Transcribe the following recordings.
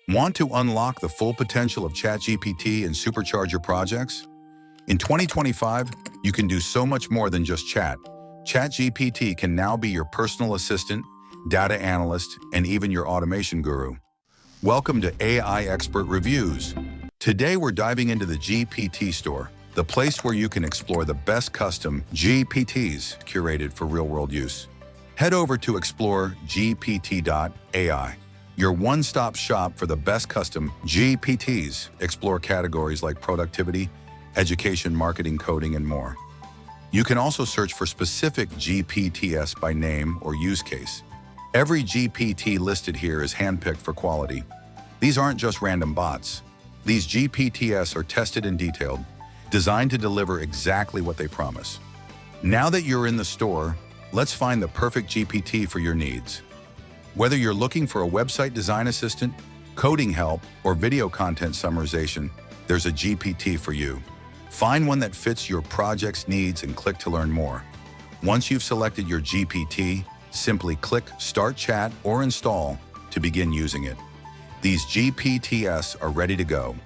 Want to unlock the full potential of ChatGPT and supercharge your projects? In 2025, you can do so much more than just chat. ChatGPT can now be your personal assistant, data analyst, and even your automation guru. Welcome to AI Expert Reviews. Today we're diving into the GPT Store, the place where you can explore the best custom GPTs curated for real-world use. Head over to explore GPT.ai, your one-stop shop for the best custom GPTs. Explore categories like productivity, education, marketing, coding, and more. You can also search for specific GPTs by name or use case. Every GPT listed here is handpicked for quality. These aren't just random bots. These GPTs are tested and detailed, designed to deliver exactly what they promise. Now that you're in the store, let's find the perfect GPT for your needs. Whether you're looking for a website design assistant, coding help, or video content summarization, there's a GPT for you. Find one that fits your project's needs and click to learn more. Once you've selected your GPT, simply click Start Chat or Install to begin using it. These GPTs are ready to go.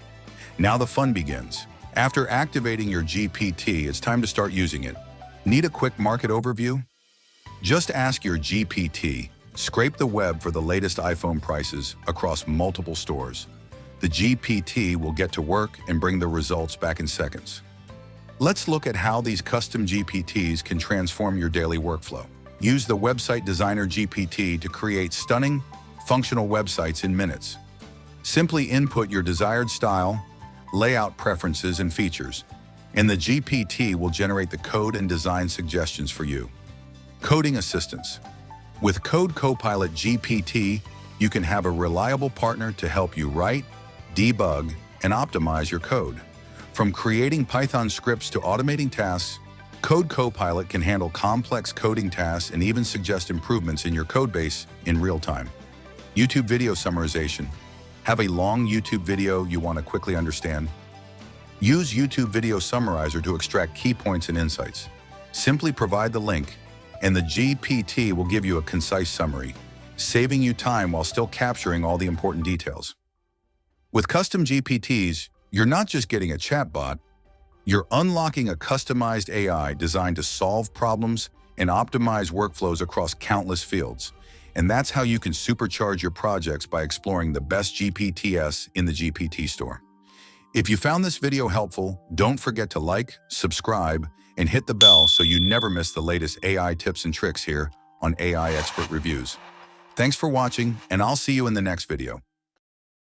Now the fun begins. After activating your GPT, it's time to start using it. Need a quick market overview? Just ask your GPT, scrape the web for the latest iPhone prices across multiple stores. The GPT will get to work and bring the results back in seconds. Let's look at how these custom GPTs can transform your daily workflow. Use the Website Designer GPT to create stunning, functional websites in minutes. Simply input your desired style, layout preferences, and features, and the GPT will generate the code and design suggestions for you. Coding assistance. With Copilot GPT, you can have a reliable partner to help you write, debug, and optimize your code. From creating Python scripts to automating tasks, Copilot can handle complex coding tasks and even suggest improvements in your codebase in real time. YouTube video summarization. Have a long YouTube video you want to quickly understand? Use YouTube Video Summarizer to extract key points and insights. Simply provide the link, and the GPT will give you a concise summary, saving you time while still capturing all the important details. With custom GPTs, you're not just getting a chatbot, you're unlocking a customized AI designed to solve problems and optimize workflows across countless fields. And that's how you can supercharge your projects by exploring the best GPTs in the GPT Store. If you found this video helpful, don't forget to like, subscribe, and hit the bell so you never miss the latest AI tips and tricks here on AI Expert Reviews. Thanks for watching, and I'll see you in the next video.